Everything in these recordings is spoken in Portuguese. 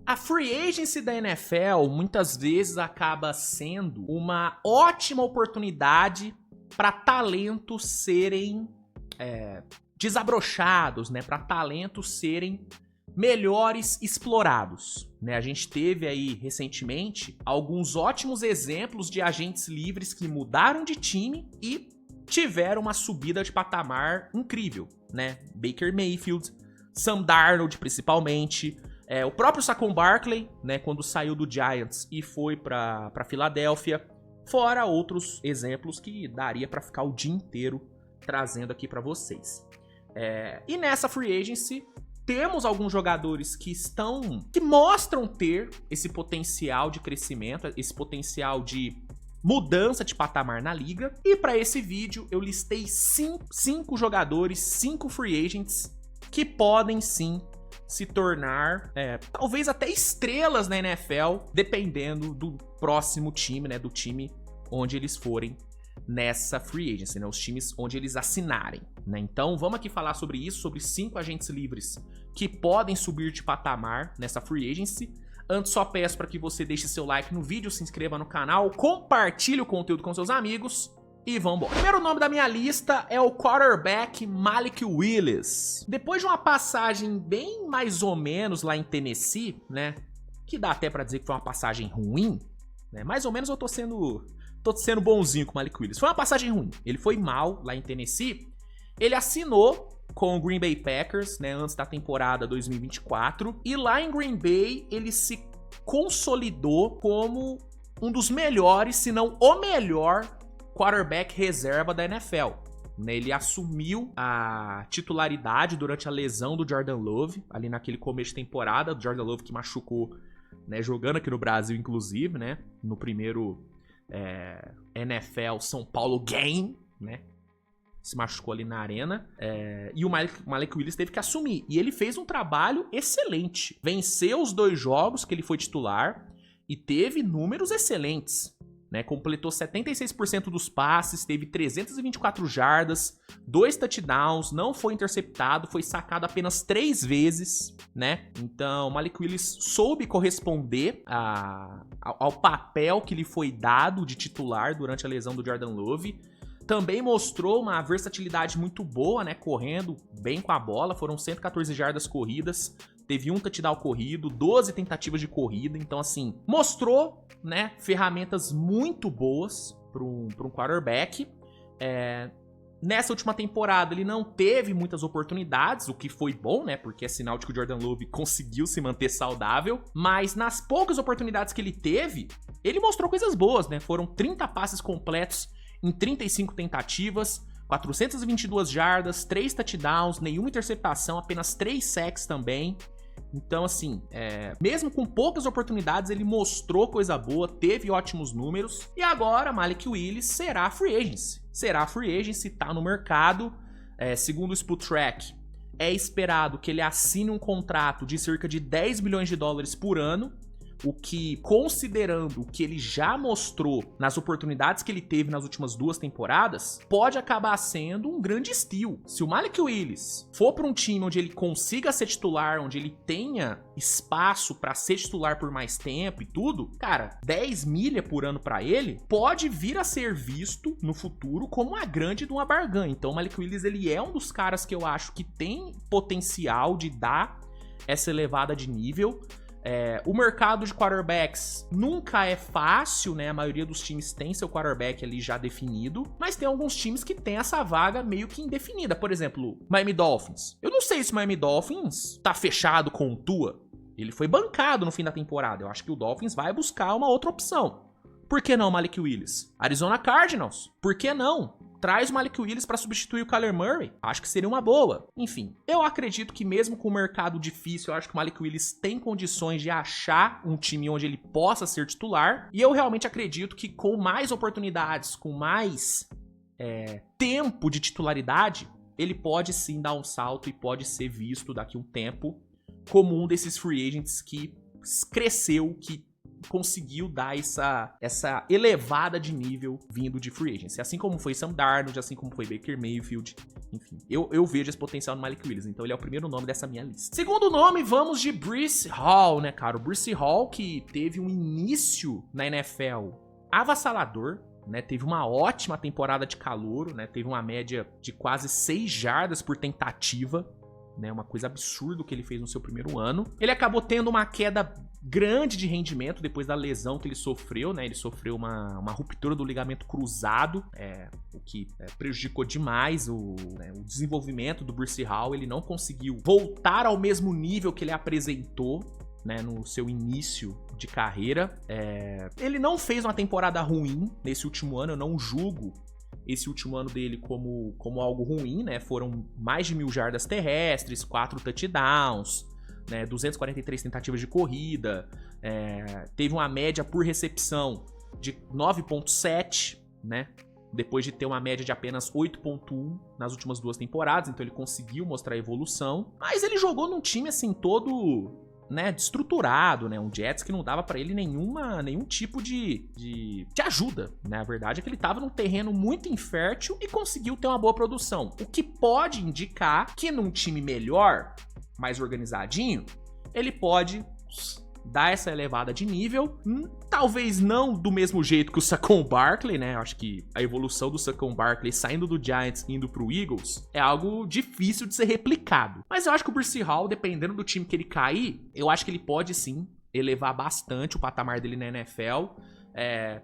A free agency da NFL muitas vezes acaba sendo uma ótima oportunidade para talentos serem desabrochados, né? Para talentos serem melhores explorados, né? A gente teve aí recentemente alguns ótimos exemplos de agentes livres que mudaram de time e tiveram uma subida de patamar incrível, né? Baker Mayfield, Sam Darnold principalmente, o próprio Saquon Barkley, né? Quando saiu do Giants e foi para Filadélfia, fora outros exemplos que daria para ficar o dia inteiro trazendo aqui para vocês. E nessa free agency temos alguns jogadores que mostram ter esse potencial de crescimento, esse potencial de mudança de patamar na liga. E para esse vídeo eu listei 5 jogadores, 5 free agents que podem sim se tornar, talvez até estrelas na NFL, dependendo do próximo time, né, do time onde eles forem nessa free agency, né, os times onde eles assinarem, né? Então vamos aqui falar sobre isso, sobre 5 agentes livres que podem subir de patamar nessa free agency. Antes só peço para que você deixe seu like no vídeo, se inscreva no canal, compartilhe o conteúdo com seus amigos e vambora. O primeiro nome da minha lista é o quarterback Malik Willis. Depois de uma passagem bem mais ou menos lá em Tennessee, né, que dá até para dizer que foi uma passagem ruim, né, mais ou menos eu tô sendo bonzinho com o Malik Willis. Foi uma passagem ruim, ele foi mal lá em Tennessee, ele assinou com o Green Bay Packers, né, antes da temporada 2024, e lá em Green Bay ele se consolidou como um dos melhores, se não o melhor quarterback reserva da NFL. Ele assumiu a titularidade durante a lesão do Jordan Love, ali naquele começo de temporada, do Jordan Love que machucou, né, jogando aqui no Brasil inclusive, né, no primeiro NFL São Paulo Game, né, se machucou ali na arena, e o Malik Willis teve que assumir, e ele fez um trabalho excelente, venceu os 2 jogos que ele foi titular, e teve números excelentes, né? Completou 76% dos passes, teve 324 jardas, 2 touchdowns, não foi interceptado, foi sacado apenas 3 vezes, né? Então, o Malik Willis soube corresponder ao papel que lhe foi dado de titular durante a lesão do Jordan Love. Também mostrou uma versatilidade muito boa, né? Correndo bem com a bola, foram 114 jardas corridas, teve 1 touchdown corrido, 12 tentativas de corrida, então assim, mostrou, né, ferramentas muito boas para um quarterback. Nessa última temporada ele não teve muitas oportunidades, o que foi bom, né, porque é sinal de que o Jordan Love conseguiu se manter saudável, mas nas poucas oportunidades que ele teve, ele mostrou coisas boas, né, foram 30 passes completos em 35 tentativas, 422 jardas, 3 touchdowns, nenhuma interceptação, apenas 3 sacks também. Então, assim, mesmo com poucas oportunidades, ele mostrou coisa boa, teve ótimos números. E agora, Malik Willis será free agency. Será free agency, tá no mercado. Segundo o Spotrac, é esperado que ele assine um contrato de cerca de 10 milhões de dólares por ano. O que, considerando o que ele já mostrou nas oportunidades que ele teve nas últimas 2 temporadas, pode acabar sendo um grande steal. Se o Malik Willis for para um time onde ele consiga ser titular, onde ele tenha espaço para ser titular por mais tempo e tudo, cara, 10 milha por ano para ele pode vir a ser visto no futuro como uma grande de uma barganha. Então o Malik Willis, ele é um dos caras que eu acho que tem potencial de dar essa elevada de nível. O mercado de quarterbacks nunca é fácil, né? A maioria dos times tem seu quarterback ali já definido, mas tem alguns times que tem essa vaga meio que indefinida. Por exemplo, Miami Dolphins. Eu não sei se o Miami Dolphins tá fechado com o Tua. Ele foi bancado no fim da temporada. Eu acho que o Dolphins vai buscar uma outra opção. Por que não Malik Willis? Arizona Cardinals. Por que não? Traz o Malik Willis para substituir o Kyler Murray. Acho que seria uma boa. Enfim, eu acredito que mesmo com o mercado difícil, eu acho que o Malik Willis tem condições de achar um time onde ele possa ser titular. E eu realmente acredito que com mais oportunidades, com mais tempo de titularidade, ele pode sim dar um salto e pode ser visto daqui a um tempo como um desses free agents que cresceu, que conseguiu dar essa elevada de nível vindo de free agency. Assim como foi Sam Darnold, assim como foi Baker Mayfield enfim, eu vejo esse potencial no Malik Willis, então ele é o primeiro nome dessa minha lista. Segundo nome, vamos de Breece Hall, né, cara? O Breece Hall que teve um início na NFL avassalador, né? Teve uma ótima temporada de calouro, né? Teve uma média de quase 6 jardas por tentativa, né? Uma coisa absurda que ele fez no seu primeiro ano. Ele acabou tendo uma queda grande de rendimento depois da lesão que ele sofreu, né? Ele sofreu uma ruptura do ligamento cruzado, o que prejudicou demais o desenvolvimento do Breece Hall. Ele não conseguiu voltar ao mesmo nível que ele apresentou, né, no seu início de carreira. Ele não fez uma temporada ruim nesse último ano, eu não julgo esse último ano dele como algo ruim, né? Foram mais de 1.000 jardas terrestres, 4 touchdowns, né? 243 tentativas de corrida, teve uma média por recepção de 9.7, né? Depois de ter uma média de apenas 8.1 nas últimas 2 temporadas, então ele conseguiu mostrar evolução. Mas ele jogou num time assim todo, né, destruturado, né? Um Jets que não dava pra ele nenhum tipo de ajuda, né? A verdade é que ele tava num terreno muito infértil e conseguiu ter uma boa produção. O que pode indicar que num time melhor, mais organizadinho, ele pode dar essa elevada de nível. Talvez não do mesmo jeito que o Saquon Barkley, né? Eu acho que a evolução do Saquon Barkley saindo do Giants e indo pro Eagles é algo difícil de ser replicado. Mas eu acho que o Breece Hall, dependendo do time que ele cair, eu acho que ele pode sim elevar bastante o patamar dele na NFL.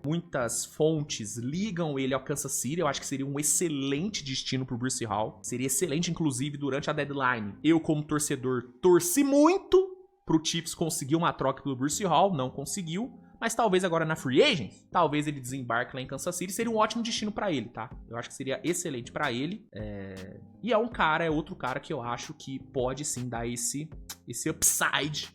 Muitas fontes ligam ele ao Kansas City. Eu acho que seria um excelente destino pro Breece Hall. Seria excelente, inclusive, durante a deadline. Eu, como torcedor, torci muito pro Chiefs conseguir uma troca pelo Breece Hall, não conseguiu, mas talvez agora na Free Agent, talvez ele desembarque lá em Kansas City, seria um ótimo destino pra ele, tá? Eu acho que seria excelente pra ele, e é outro cara que eu acho que pode sim dar esse upside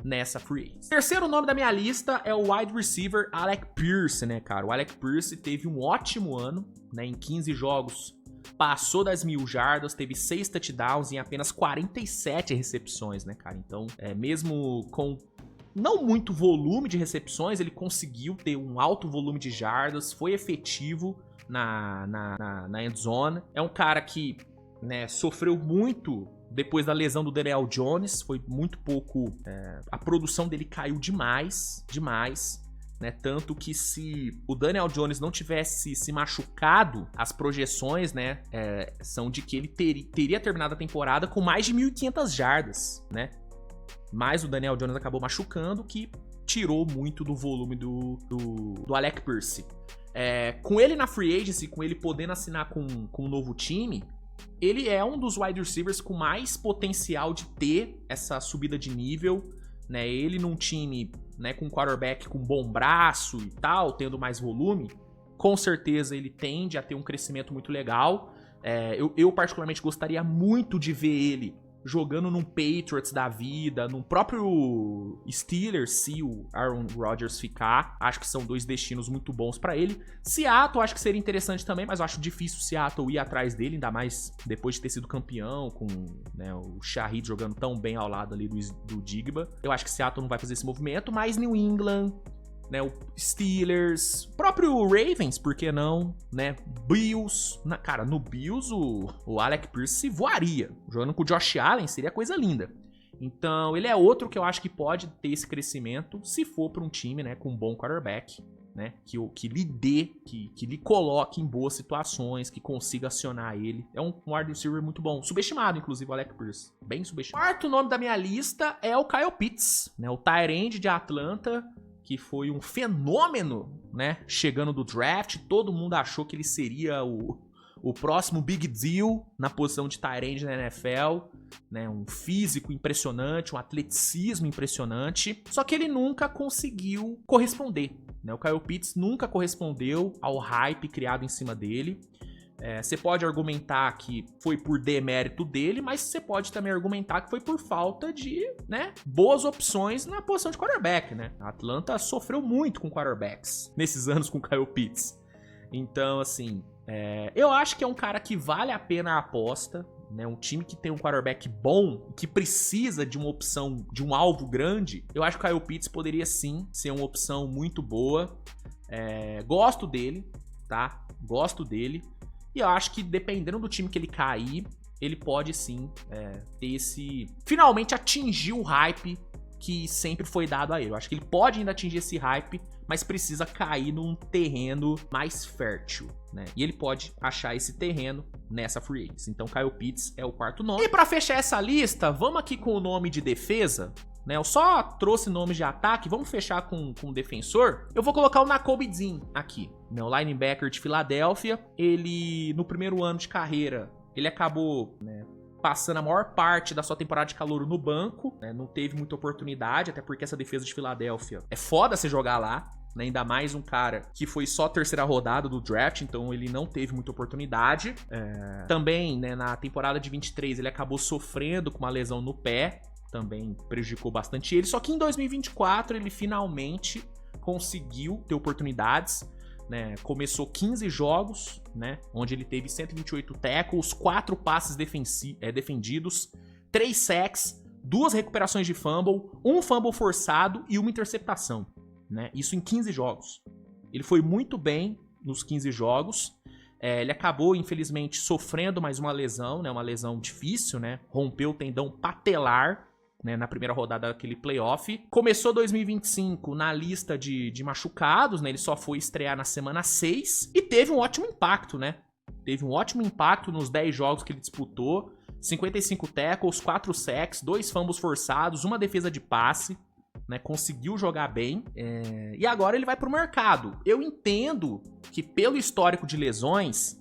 nessa Free Agent. Terceiro nome da minha lista é o wide receiver Alec Pierce, né, cara? O Alec Pierce teve um ótimo ano, né, em 15 jogos, passou das 1.000 jardas, teve 6 touchdowns em apenas 47 recepções, né, cara? Então, mesmo com não muito volume de recepções, ele conseguiu ter um alto volume de jardas, foi efetivo na end zone. É um cara que, né, sofreu muito depois da lesão do Daniel Jones, foi muito pouco... a produção dele caiu demais, né? Tanto que se o Daniel Jones não tivesse se machucado, as projeções, né, são de que ele teria terminado a temporada com mais de 1.500 jardas, né? Mas o Daniel Jones acabou machucando, que tirou muito do volume do Alec Pierce. Com ele na free agency, com ele podendo assinar com um novo time, ele é um dos wide receivers com mais potencial de ter essa subida de nível, né? Ele num time, né, com um quarterback com bom braço e tal, tendo mais volume, com certeza ele tende a ter um crescimento muito legal. Eu particularmente gostaria muito de ver ele jogando num Patriots da vida, num próprio Steelers, se o Aaron Rodgers ficar. Acho que são 2 destinos muito bons pra ele. Seattle acho que seria interessante também, mas eu acho difícil o Seattle ir atrás dele, ainda mais depois de ter sido campeão, com, né, o Shaheed jogando tão bem ao lado ali do Digba. Eu acho que Seattle não vai fazer esse movimento, mas New England, né, o Steelers, próprio Ravens, por que não, né, Bills, cara, no Bills o Alec Pierce voaria, jogando com o Josh Allen seria coisa linda. Então ele é outro que eu acho que pode ter esse crescimento se for para um time, né, com um bom quarterback, né, que lhe dê, que lhe coloque em boas situações, que consiga acionar ele. É um wide receiver muito bom, subestimado inclusive o Alec Pierce, bem subestimado. O quarto nome da minha lista é o Kyle Pitts, né, o tight end de Atlanta, que foi um fenômeno, né, chegando do draft. Todo mundo achou que ele seria o próximo big deal na posição de tight end na NFL, né, um físico impressionante, um atleticismo impressionante, só que ele nunca conseguiu corresponder, né, o Kyle Pitts nunca correspondeu ao hype criado em cima dele. Você pode argumentar que foi por demérito dele, mas você pode também argumentar que foi por falta de, né, boas opções na posição de quarterback, né? A Atlanta sofreu muito com quarterbacks nesses anos com o Kyle Pitts. Então, assim, eu acho que é um cara que vale a pena a aposta, né? Um time que tem um quarterback bom, que precisa de uma opção, de um alvo grande. Eu acho que o Kyle Pitts poderia sim ser uma opção muito boa. Gosto dele, tá? Gosto dele. E eu acho que dependendo do time que ele cair, ele pode sim ter esse... finalmente atingir o hype que sempre foi dado a ele. Eu acho que ele pode ainda atingir esse hype, mas precisa cair num terreno mais fértil, né? E ele pode achar esse terreno nessa free agency. Então Kyle Pitts é o quarto nome. E pra fechar essa lista, vamos aqui com o nome de defesa, né? Eu só trouxe nomes de ataque, vamos fechar com o defensor. Eu vou colocar o Nakobe Dean aqui, né? O linebacker de Filadélfia. Ele, no primeiro ano de carreira, ele acabou, né, passando a maior parte da sua temporada de calouro no banco, né? Não teve muita oportunidade, até porque essa defesa de Filadélfia é foda você jogar lá, né? Ainda mais um cara que foi só terceira rodada do draft, então ele não teve muita oportunidade. Também, né, na temporada de 23 ele acabou sofrendo com uma lesão no pé, também prejudicou bastante ele, só que em 2024 ele finalmente conseguiu ter oportunidades, né? Começou 15 jogos, né, onde ele teve 128 tackles, 4 passes defendidos, 3 sacks, 2 recuperações de fumble, 1 fumble forçado e 1 interceptação, né? Isso em 15 jogos. Ele foi muito bem nos 15 jogos. Ele acabou, infelizmente, sofrendo mais uma lesão, né? Uma lesão difícil, né? Rompeu o tendão patelar, né, na primeira rodada daquele playoff. Começou 2025 na lista de machucados, né? Ele só foi estrear na semana 6 e teve um ótimo impacto, né? Teve um ótimo impacto nos 10 jogos que ele disputou. 55 tackles, 4 sacks, 2 fumbles forçados, 1 defesa de passe, né? Conseguiu jogar bem. E agora ele vai pro mercado. Eu entendo que pelo histórico de lesões,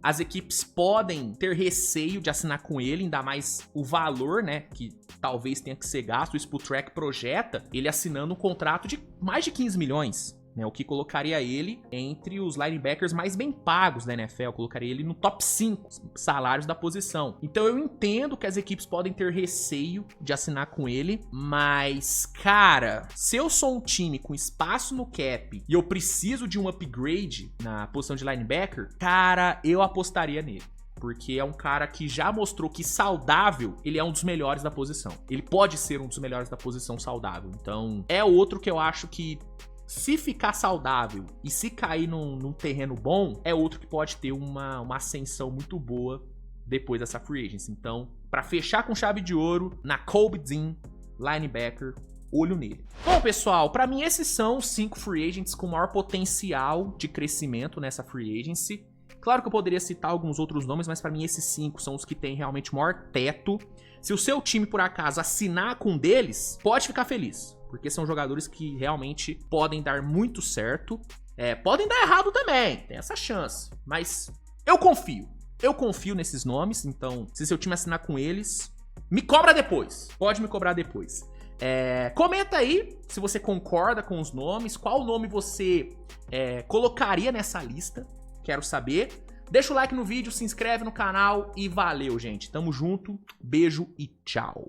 as equipes podem ter receio de assinar com ele, ainda mais o valor, né, que talvez tenha que ser gasto. O Spotrac projeta ele assinando um contrato de mais de 15 milhões, né, o que colocaria ele entre os linebackers mais bem pagos da NFL, colocaria ele no top 5 salários da posição. Então eu entendo que as equipes podem ter receio de assinar com ele, mas, cara, se eu sou um time com espaço no cap e eu preciso de um upgrade na posição de linebacker, cara, eu apostaria nele. Porque é um cara que já mostrou que saudável, ele é um dos melhores da posição. Ele pode ser um dos melhores da posição saudável. Então, é outro que eu acho que, se ficar saudável e se cair num terreno bom, é outro que pode ter uma ascensão muito boa depois dessa free agency. Então, pra fechar com chave de ouro, Nakobe Dean, linebacker, olho nele. Bom, pessoal, pra mim esses são os 5 free agents com maior potencial de crescimento nessa free agency. Claro que eu poderia citar alguns outros nomes, mas pra mim esses 5 são os que têm realmente o maior teto. Se o seu time, por acaso, assinar com um deles, pode ficar feliz, porque são jogadores que realmente podem dar muito certo. Podem dar errado também, tem essa chance. Mas eu confio nesses nomes. Então, se seu time assinar com eles, me cobra depois. Pode me cobrar depois. Comenta aí se você concorda com os nomes, qual nome você colocaria nessa lista. Quero saber. Deixa o like no vídeo, se inscreve no canal e valeu, gente. Tamo junto, beijo e tchau.